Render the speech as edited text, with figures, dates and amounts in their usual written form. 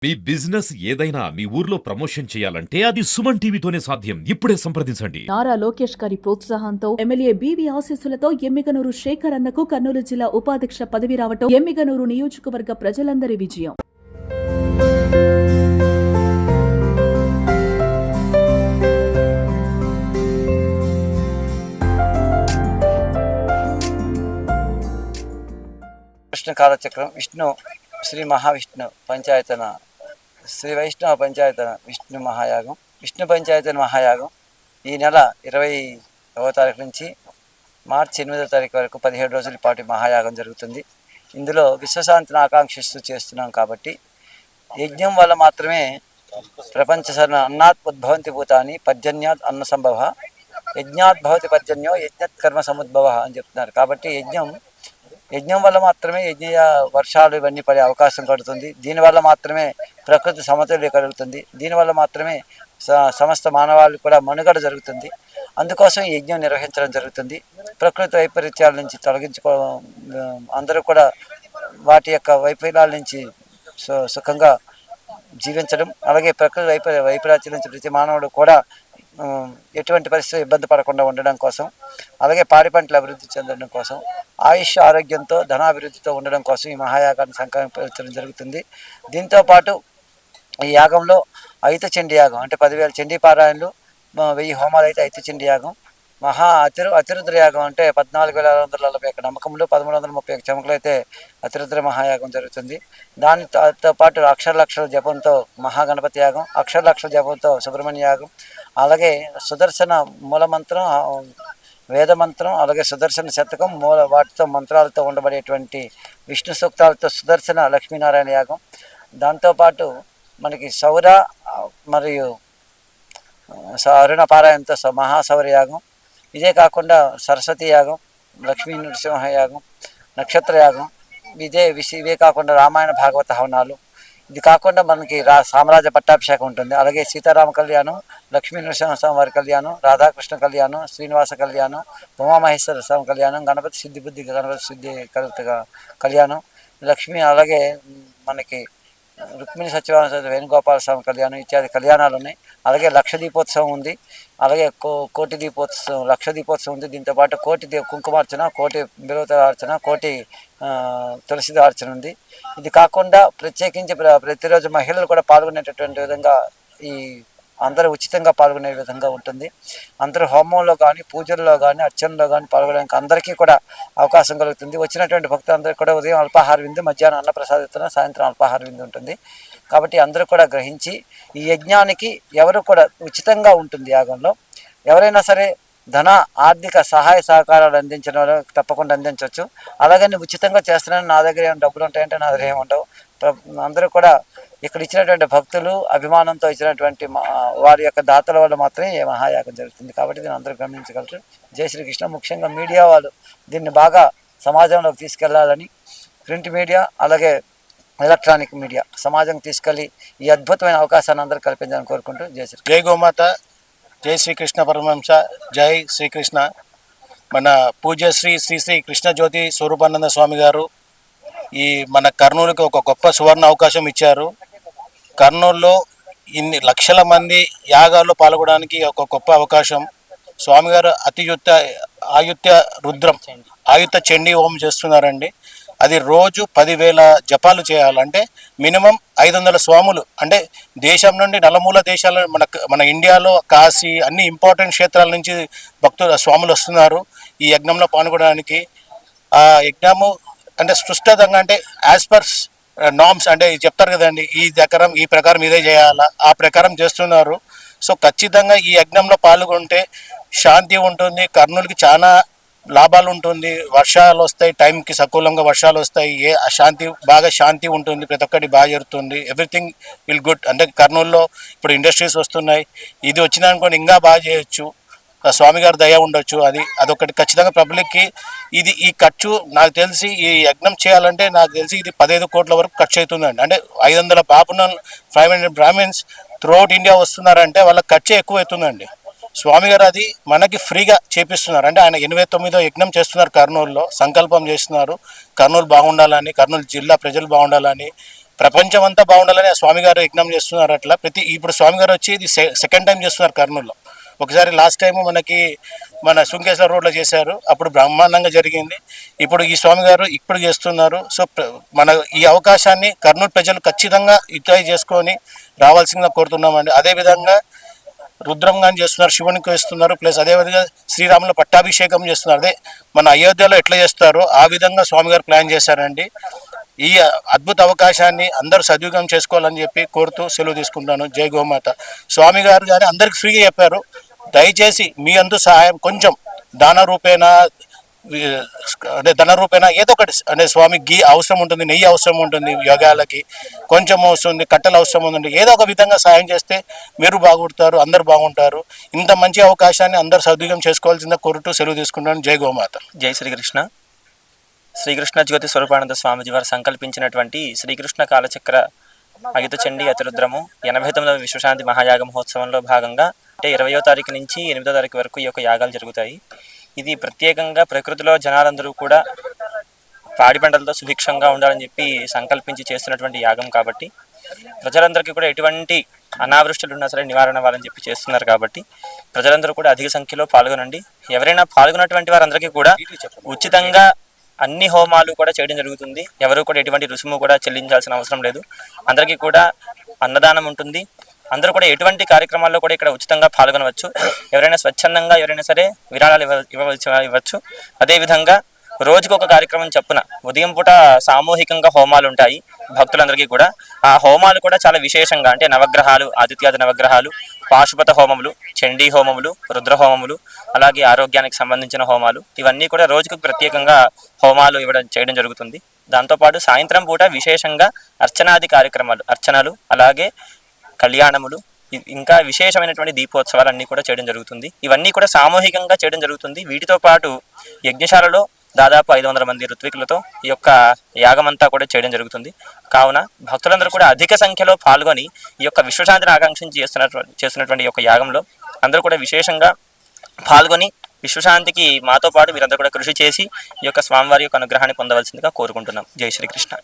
మీ business ఏదైనా మీ ఊర్లో promotion చేయాలంటే అది సుమన్ టీవీతోనే సాధ్యం. ఇప్పుడే సంప్రదించండి. నారా లోకేష్ గారి ప్రోత్సాహంతో ఎమ్మెల్యే బీవీ ఆశీస్సులతో ఎమ్మిగనూరు శేఖర్ అన్నకు కర్నూలు జిల్లా ఉపాధ్యక్ష పదవి రావటం ఎమ్మిగనూరు నియోజకవర్గ ప్రజలందరి విజయం. విష్ణు కాలచక్రం విష్ణు శ్రీ మహావిష్ణు పంచాయతన శ్రీ వైష్ణవ పంచాయతన విష్ణు మహాయాగం విష్ణు పంచాయతన మహాయాగం ఈ నెల 20వ తారీఖు నుంచి మార్చి 8వ తారీఖు వరకు 17 రోజుల పాటు మహాయాగం జరుగుతుంది. ఇందులో విశ్వశాంతిని ఆకాంక్షిస్తూ చేస్తున్నాం కాబట్టి యజ్ఞం వల్ల మాత్రమే ప్రపంచ సర్వ అన్నాత్ ఉద్భవంతి భూతాని పర్జన్యాత్ అన్న సంభవ యజ్ఞాత్ భవతి పర్జన్యో యజ్ఞత్ కర్మ సముద్భవ అని చెప్తున్నారు. కాబట్టి యజ్ఞం వల్ల మాత్రమే వర్షాలు ఇవన్నీ పడే అవకాశం కలుగుతుంది. దీనివల్ల మాత్రమే ప్రకృతి సమతుల్యం కలుగుతుంది. దీనివల్ల మాత్రమే సమస్త మానవాళి కూడా మనుగడ జరుగుతుంది. అందుకోసం ఈ యజ్ఞం నిర్వహించడం జరుగుతుంది. ప్రకృతి వైపరీత్యాల నుంచి తొలగించుకో అందరూ కూడా వాటి యొక్క వైఫల్యాల నుంచి సుఖంగా జీవించడం, అలాగే ప్రకృతి వైపరీత్యాల నుంచి ప్రతి మానవుడు కూడా ఎటువంటి పరిస్థితులు ఇబ్బంది పడకుండా ఉండడం కోసం, అలాగే పాడి పంటలు అభివృద్ధి చెందడం కోసం, ఆయుష్ ఆరోగ్యంతో ధనాభివృద్ధితో ఉండడం కోసం ఈ మహాయాగాన్ని సంకల్పించడం జరుగుతుంది. దీంతోపాటు ఈ యాగంలో అయిత చండీ యాగం అంటే 10,000 చండీ పారాయణలు, 1000 హోమాలు అయితే అయిత చండీ యాగం, అతిరుద్ర యాగం అంటే 14,641 నమ్మకములు, 1331 చమకలు అయితే అతిరుద్ర మహాయాగం జరుగుతుంది. దానితో పాటు అక్షర జపంతో మహాగణపతి యాగం, అక్షర జపంతో సుబ్రహ్మణ్య యాగం, అలాగే సుదర్శన మూలమంత్రం, వేదమంత్రం, అలాగే సుదర్శన శతకం వాటితో మంత్రాలతో ఉండబడేటువంటి విష్ణు సూక్తాలతో సుదర్శన లక్ష్మీనారాయణ యాగం, దాంతోపాటు మనకి సౌర మరియు అరుణ పారాయణతో మహాసౌర యాగం, ఇదే కాకుండా సరస్వతి యాగం, లక్ష్మీ నృసింహ యాగం, నక్షత్ర యాగం, ఇవే కాకుండా రామాయణ భాగవత హవనాలు, ఇది కాకుండా మనకి సామ్రాజ్య పట్టాభిషేకం ఉంటుంది. అలాగే సీతారామ కళ్యాణం, లక్ష్మీ నృసింహస్వామి వారి కళ్యాణం, రాధాకృష్ణ కళ్యాణం, శ్రీనివాస కళ్యాణం, ఉమామహేశ్వర స్వామి కళ్యాణం, గణపతి సిద్ధి కళ్యాణం, లక్ష్మి, అలాగే మనకి రుక్మిణి సత్యనారాయణ వేణుగోపాల స్వామి కళ్యాణం ఇత్యాది కళ్యాణాలు ఉన్నాయి. అలాగే లక్ష దీపోత్సవం ఉంది, అలాగే కోటి దీపోత్సవం, లక్ష దీపోత్సవం ఉంది. దీంతోపాటు కోటి కుంకుమార్చన, కోటి బిల్వతార్చన, కోటి తులసిదార్చన ఉంది. ఇది కాకుండా ప్రత్యేకించి ప్రతిరోజు మహిళలు కూడా పాల్గొనేటటువంటి విధంగా ఈ అందరూ ఉచితంగా పాల్గొనే విధంగా ఉంటుంది. అందరూ హోమంలో కానీ, పూజల్లో కానీ, అర్చనలో కానీ పాల్గొనడానికి అందరికీ కూడా అవకాశం కలుగుతుంది. వచ్చినటువంటి భక్తులందరికీ కూడా ఉదయం అల్పాహార విందు, మధ్యాహ్నం అన్నప్రసాదితన, సాయంత్రం అల్పాహార విందు ఉంటుంది. కాబట్టి అందరూ కూడా గ్రహించి ఈ యజ్ఞానికి ఎవరు కూడా ఉచితంగా ఉంటుంది. యాగంలో ఎవరైనా సరే ధన ఆర్థిక సహాయ సహకారాలు అందించిన వాళ్ళు తప్పకుండా అందించవచ్చు. అలాగని ఉచితంగా చేస్తున్నాను, నా దగ్గర ఏమైనా డబ్బులు ఉంటాయంటే నా దగ్గర ఏమి ఉండవు. అందరూ కూడా ఇక్కడ ఇచ్చినటువంటి భక్తులు అభిమానంతో ఇచ్చినటువంటి వారి యొక్క దాతల వల్ల మాత్రమే ఈ మహాయాగం జరుగుతుంది. కాబట్టి దీన్ని అందరూ గమనించగలరు. జై శ్రీకృష్ణ. ముఖ్యంగా మీడియా వాళ్ళు దీన్ని బాగా సమాజంలోకి తీసుకెళ్లాలని, ప్రింట్ మీడియా అలాగే ఎలక్ట్రానిక్ మీడియా సమాజం తీసుకెళ్ళి ఈ అద్భుతమైన అవకాశాన్ని అందరూ కల్పించాలని కోరుకుంటూ జై శ్రీ. జై గోమాత, జై శ్రీకృష్ణ పరమహంస, జై శ్రీకృష్ణ. మన పూజ్యశ్రీ శ్రీ శ్రీ కృష్ణజ్యోతి స్వరూపానంద స్వామి గారు ఈ మన కర్నూలుకి ఒక గొప్ప సువర్ణ అవకాశం ఇచ్చారు. కర్నూలులో ఇన్ని లక్షల మంది యాగాల్లో పాల్గొనడానికి ఒక గొప్ప అవకాశం. స్వామిగారు ఆయుత చండీ హోమం చేస్తున్నారండి. అది రోజు 10,000 జపాలు చేయాలంటే మినిమం 500 స్వాములు, అంటే దేశం నుండి నలుమూల దేశాల మన ఇండియాలో కాశీ అన్ని ఇంపార్టెంట్ క్షేత్రాల నుంచి స్వాములు వస్తున్నారు ఈ యజ్ఞంలో పాల్గొనడానికి. ఆ యజ్ఞము అంటే సుష్టంగా, అంటే యాజ్ పర్ నామ్స్ అంటే చెప్తారు కదండి, ఈ ప్రకారం ఇదే చేయాలా, ఆ ప్రకారం చేస్తున్నారు. సో ఖచ్చితంగా ఈ యజ్ఞంలో పాల్గొంటే శాంతి ఉంటుంది, కర్నూలుకి చాలా లాభాలు ఉంటుంది, వర్షాలు వస్తాయి, టైంకి సకూలంగా వర్షాలు వస్తాయి, బాగా శాంతి ఉంటుంది, ప్రతి ఒక్కటి బాగా జరుగుతుంది, ఎవ్రీథింగ్ విల్ గుడ్. అంటే కర్నూలులో ఇప్పుడు ఇండస్ట్రీస్ వస్తున్నాయి, ఇది వచ్చిందనుకోండి ఇంకా బాగా చేయొచ్చు, స్వామి గారి దయ ఉండొచ్చు. అదొకటి ఖచ్చితంగా పబ్లిక్కి. ఈ ఖర్చు నాకు తెలిసి ఈ యజ్ఞం చేయాలంటే నాకు తెలిసి ఇది 15 కోట్ల వరకు ఖర్చు అవుతుందండి. అంటే 500 పాపునల్ 500 బ్రాహ్మిన్స్ త్రూఅవుట్ ఇండియా వస్తున్నారంటే వాళ్ళ ఖర్చు ఎక్కువ అవుతుందండి. స్వామి గారు అది మనకి ఫ్రీగా చేపిస్తున్నారు. అంటే ఆయన 89వ యజ్ఞం చేస్తున్నారు కర్నూలులో, సంకల్పం చేస్తున్నారు కర్నూలు బాగుండాలని, కర్నూలు జిల్లా ప్రజలు బాగుండాలని, ప్రపంచం అంతా బాగుండాలని ఆ స్వామి గారు యజ్ఞం చేస్తున్నారు. అట్లా ఇప్పుడు స్వామి గారు వచ్చి ఇది సెకండ్ టైం చేస్తున్నారు కర్నూలులో. ఒకసారి లాస్ట్ టైం మనకి మన సుంకేశ్వర రోడ్లో చేశారు, అప్పుడు బ్రహ్మాండంగా జరిగింది. ఇప్పుడు ఈ స్వామి గారు ఇప్పుడు చేస్తున్నారు. సో మన ఈ అవకాశాన్ని కర్నూలు ప్రజలు ఖచ్చితంగా యూటిలైజ్ చేసుకొని రావాల్సిందిగా కోరుతున్నామండి. అదేవిధంగా రుద్రం గాని చేస్తున్నారు, శివునికి ఇస్తున్నారు, ప్లస్ అదేవిధంగా శ్రీరాముల పట్టాభిషేకం చేస్తున్నారు. అదే మన అయోధ్యలో ఎట్లా చేస్తారో ఆ విధంగా స్వామి గారు ప్లాన్ చేశారండి. ఈ అద్భుత అవకాశాన్ని అందరూ సద్వినియోగం చేసుకోవాలని చెప్పి కోరుతూ సెలవు తీసుకుంటాను. జై గోమాత. స్వామి గారు కానీ అందరికి ఫ్రీగా చెప్పారు, దయచేసి మీ అందు సహాయం కొంచెం దాన రూపేణ అంటే ధన రూపేణ ఏదో ఒకటి అంటే స్వామి గీ అవసరం ఉంటుంది, నెయ్యి అవసరం ఉంటుంది, యోగాలకి కొంచెం వస్తుంది, కట్టెలు అవసరం ఉంటుంది, ఏదో ఒక విధంగా సాయం చేస్తే మీరు బాగుంటారు, అందరు బాగుంటారు. ఇంత మంచి అవకాశాన్ని అందరు సద్వినియోగం చేసుకోవాల్సిందే కోరుతూ సెలవు తీసుకుంటాను. జై గోమాత. జై శ్రీకృష్ణ. శ్రీకృష్ణ జ్యోతి స్వరూపానంద స్వామిజీ వారు సంకల్పించినటువంటి శ్రీకృష్ణ కాలచక్ర అగిత చండీ అతిరుద్రము 89వ విశ్వశాంతి మహాయాగ మహోత్సవంలో భాగంగా అంటే 20వ తారీఖు నుంచి 8వ తారీఖు వరకు ఈ యొక్క యాగాలు జరుగుతాయి. ఇది ప్రత్యేకంగా ప్రకృతిలో జనాలందరూ కూడా పాడి పంటలతో సుభిక్షంగా ఉండాలని చెప్పి సంకల్పించి చేస్తున్నటువంటి యాగం కాబట్టి ప్రజలందరికీ కూడా ఎటువంటి అనావృష్టులు ఉన్నా సరే నివారణ అవ్వాలని చెప్పి చేస్తున్నారు కాబట్టి ప్రజలందరూ కూడా అధిక సంఖ్యలో పాల్గొనండి. ఎవరైనా పాల్గొన్నటువంటి వారందరికీ కూడా ఉచితంగా అన్ని హోమాలు కూడా చేయడం జరుగుతుంది. ఎవరు కూడా ఎటువంటి రుసుము కూడా చెల్లించాల్సిన అవసరం లేదు. అందరికీ కూడా అన్నదానం ఉంటుంది. అందరూ కూడా ఎటువంటి కార్యక్రమాల్లో కూడా ఇక్కడ ఉచితంగా పాల్గొనవచ్చు. ఎవరైనా స్వచ్ఛందంగా ఎవరైనా సరే విరాళాలు ఇవ్వచ్చు. అదేవిధంగా రోజుకు ఒక కార్యక్రమం చొప్పున ఉదయం పూట సామూహికంగా హోమాలు ఉంటాయి భక్తులందరికీ కూడా. ఆ హోమాలు కూడా చాలా విశేషంగా అంటే నవగ్రహాలు, ఆదిత్యాది నవగ్రహాలు, పాశుపత హోమములు, చండీ హోమములు, రుద్ర హోమములు, అలాగే ఆరోగ్యానికి సంబంధించిన హోమాలు, ఇవన్నీ కూడా రోజుకు ప్రత్యేకంగా హోమాలు చేయడం జరుగుతుంది. దాంతోపాటు సాయంత్రం పూట విశేషంగా అర్చనాది కార్యక్రమాలు, అర్చనలు, అలాగే కళ్యాణములు, ఇంకా విశేషమైనటువంటి దీపోత్సవాలు అన్నీ కూడా చేయడం జరుగుతుంది. ఇవన్నీ కూడా సామూహికంగా చేయడం జరుగుతుంది. వీటితో పాటు యజ్ఞశాలలో దాదాపు 500 మంది ఋత్వికులతో ఈ యొక్క యాగమంతా కూడా చేయడం జరుగుతుంది. కావున భక్తులందరూ కూడా అధిక సంఖ్యలో పాల్గొని ఈ యొక్క విశ్వశాంతిని ఆకాంక్షించి చేస్తున్నటువంటి ఈ యొక్క యాగంలో అందరూ కూడా విశేషంగా పాల్గొని విశ్వశాంతికి మాతో పాటు మీరందరూ కూడా కృషి చేసి ఈ యొక్క స్వామివారి యొక్క అనుగ్రహాన్ని పొందవలసిందిగా కోరుకుంటున్నాం. జై శ్రీకృష్ణ.